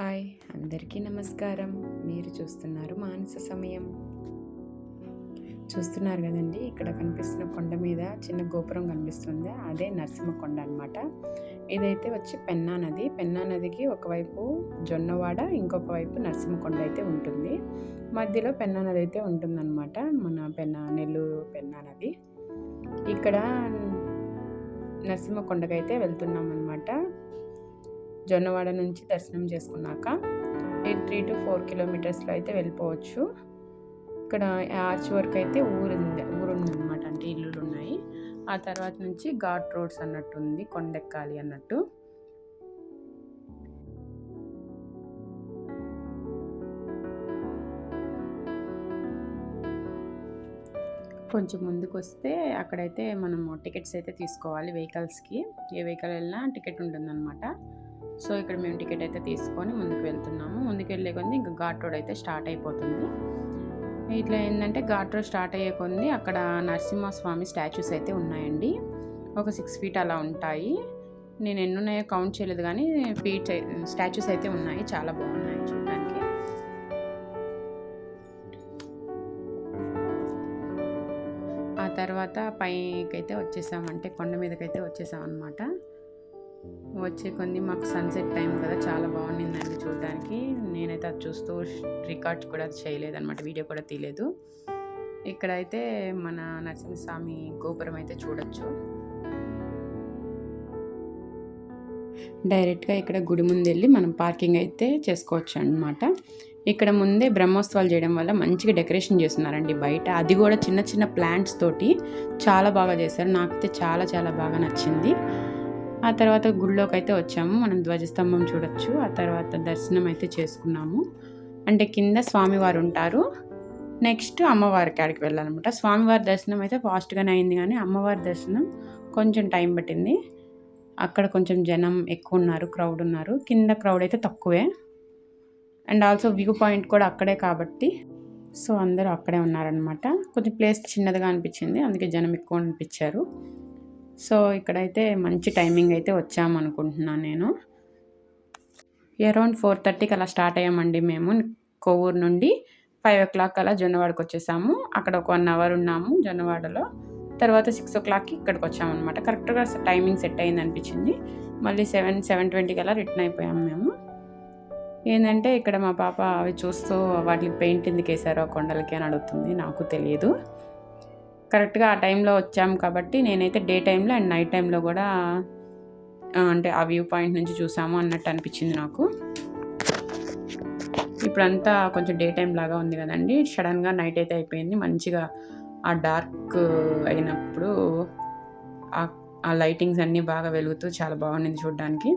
Hi అందరికీ నమస్కారం. మీరు చూస్తున్నారు మానస సమయం. చూస్తున్నారు కదండి, ఇక్కడ కనిపిస్తున్న కొండ మీద చిన్న గోపురం కనిపిస్తుంది. అదే నరసింహ కొండ అనమాట. ఇదైతే వచ్చి పెన్నా నది. పెన్నా నదికి ఒకవైపు జొన్నవాడ, ఇంకొక వైపు నరసింహ కొండ అయితే ఉంటుంది. మధ్యలో పెన్నా నది అయితే ఉంటుందన్నమాట. మన నెల్లూరు పెన్నా నది. ఇక్కడ నరసింహ కొండకైతే వెళ్తున్నాం అనమాట. జొన్నవాడ నుంచి దర్శనం చేసుకున్నాక 3 to 4 కిలోమీటర్స్లో అయితే వెళ్ళిపోవచ్చు. ఇక్కడ ఆర్చ్ వరకు అయితే ఊరుందనమాట, అంటే ఇల్లులు ఉన్నాయి. ఆ తర్వాత నుంచి ఘాట్ రోడ్స్ అన్నట్టు ఉంది, కొండెక్కాలి అన్నట్టు. కొంచెం ముందుకు వస్తే అక్కడైతే మనము టికెట్స్ అయితే తీసుకోవాలి వెహికల్స్కి. ఏ వెహికల్ వెళ్ళినా టికెట్ ఉంటుందన్నమాట. సో ఇక్కడ మేము టికెట్ అయితే తీసుకొని ముందుకు వెళ్తున్నాము. ముందుకు వెళ్ళే కొద్ది ఇంకా ఘాట్ రోడ్ అయితే స్టార్ట్ అయిపోతుంది. ఇట్లా ఏంటంటే ఘాట్ రోడ్ స్టార్ట్ అయ్యే కొద్ది అక్కడ నరసింహస్వామి స్టాచ్యూస్ అయితే ఉన్నాయండి. ఒక 6 feet అలా ఉంటాయి. నేను ఎన్ని ఉన్నాయో కౌంట్ చేయలేదు, కానీ స్టాచ్యూస్ అయితే ఉన్నాయి. చాలా బాగున్నాయి చూడడానికి. ఆ తర్వాత పైకైతే వచ్చేసామంటే కొండ మీదకైతే వచ్చేసాం అనమాట. వచ్చే కొన్ని మాకు సన్సెట్ టైం కదా, చాలా బాగుండిందండి చూడడానికి. నేనైతే అది చూస్తూ రికార్డ్ కూడా చేయలేదన్నమాట, వీడియో కూడా తీయలేదు. ఇక్కడైతే మన నరసింహస్వామి గోపురం అయితే చూడొచ్చు. డైరెక్ట్గా ఇక్కడ గుడి ముందు వెళ్ళి మనం పార్కింగ్ అయితే చేసుకోవచ్చు అన్నమాట. ఇక్కడ ముందే బ్రహ్మోత్సవాలు చేయడం వల్ల మంచిగా డెకరేషన్ చేస్తున్నారండి బయట. అది కూడా చిన్న చిన్న ప్లాంట్స్ తోటి చాలా బాగా చేశారు. నాకైతే చాలా చాలా బాగా నచ్చింది. ఆ తర్వాత గుడిలోకి అయితే వచ్చాము. మనం ధ్వజస్తంభం చూడొచ్చు. ఆ తర్వాత దర్శనం అయితే చేసుకున్నాము. అంటే కింద స్వామివారు ఉంటారు, నెక్స్ట్ అమ్మవారి కాడికి వెళ్ళాలన్నమాట. స్వామివారి దర్శనం అయితే ఫాస్ట్గానే అయింది, కానీ అమ్మవారి దర్శనం కొంచెం టైం పట్టింది. అక్కడ కొంచెం జనం ఎక్కువ ఉన్నారు, క్రౌడ్ ఉన్నారు. కింద క్రౌడ్ అయితే తక్కువే. అండ్ ఆల్సో వ్యూ పాయింట్ కూడా అక్కడే కాబట్టి సో అందరూ అక్కడే ఉన్నారనమాట. కొంచెం ప్లేస్ చిన్నదిగా అనిపించింది, అందుకే జనం ఎక్కువ అనిపించారు. సో ఇక్కడైతే మంచి టైమింగ్ అయితే వచ్చామనుకుంటున్నాను నేను. అరౌండ్ 4:30కి అలా స్టార్ట్ అయ్యామండి మేము. కొవ్వూరు నుండి 5 o'clock అలా జొన్నవాడకు వచ్చేసాము. అక్కడ ఒక 1 hour ఉన్నాము జొన్నవాడలో. తర్వాత 6 o'clockకి ఇక్కడికి వచ్చామన్నమాట. కరెక్ట్గా టైమింగ్ సెట్ అయింది అనిపించింది. మళ్ళీ 7:20కి అలా రిటర్న్ అయిపోయాము మేము. ఏంటంటే ఇక్కడ మా పాప అవి చూస్తూ వాటికి పెయింట్ ఎందుకు వేసారో కొండలకి అని అడుగుతుంది. నాకు తెలియదు. కరెక్ట్గా ఆ టైంలో వచ్చాము కాబట్టి నేనైతే డే టైంలో అండ్ నైట్ టైంలో కూడా అంటే ఆ వ్యూ పాయింట్ నుంచి చూసాము అన్నట్టు అనిపించింది నాకు. ఇప్పుడంతా కొంచెం డే టైం లాగా ఉంది కదండి. సడన్గా నైట్ అయితే అయిపోయింది. మంచిగా ఆ డార్క్ అయినప్పుడు ఆ లైటింగ్స్ అన్నీ బాగా వెలుగుతూ చాలా బాగుండింది చూడడానికి.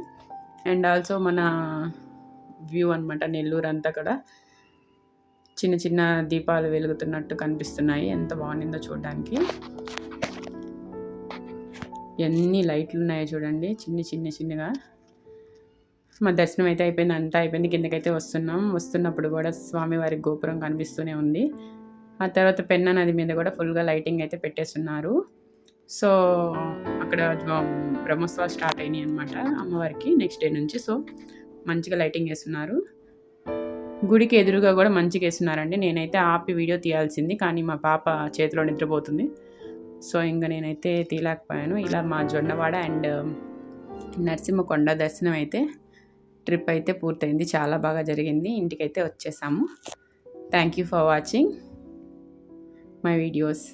అండ్ ఆల్సో మన వ్యూ అనమాట, నెల్లూరు అంతా కూడా చిన్న చిన్న దీపాలు వెలుగుతున్నట్టు కనిపిస్తున్నాయి. ఎంత బాగుండిందో చూడడానికి. ఎన్ని లైట్లు ఉన్నాయో చూడండి, చిన్నగా. మా దర్శనం అయితే అయిపోయింది, అంతా అయిపోయింది. కిందకైతే వస్తున్నప్పుడు కూడా స్వామివారి గోపురం కనిపిస్తూనే ఉంది. ఆ తర్వాత పెన్నా నది మీద కూడా ఫుల్గా లైటింగ్ అయితే పెట్టేస్తున్నారు. సో అక్కడ బ్రహ్మోత్సవాలు స్టార్ట్ అయినాయి అనమాట అమ్మవారికి నెక్స్ట్ డే నుంచి. సో మంచిగా లైటింగ్ వేస్తున్నారు. గుడికి ఎదురుగా కూడా మంచిగా వేస్తున్నారండి. నేనైతే ఆపి వీడియో తీయాల్సింది, కానీ మా పాప చేతిలో నిద్రపోతుంది. సో ఇంకా నేనైతే తీయలేకపోయాను. ఇలా మా జొన్నవాడ అండ్ నరసింహకొండ దర్శనం అయితే ట్రిప్ అయితే పూర్తయింది. చాలా బాగా జరిగింది. ఇంటికైతే వచ్చేసాము. Thank you for watching my videos.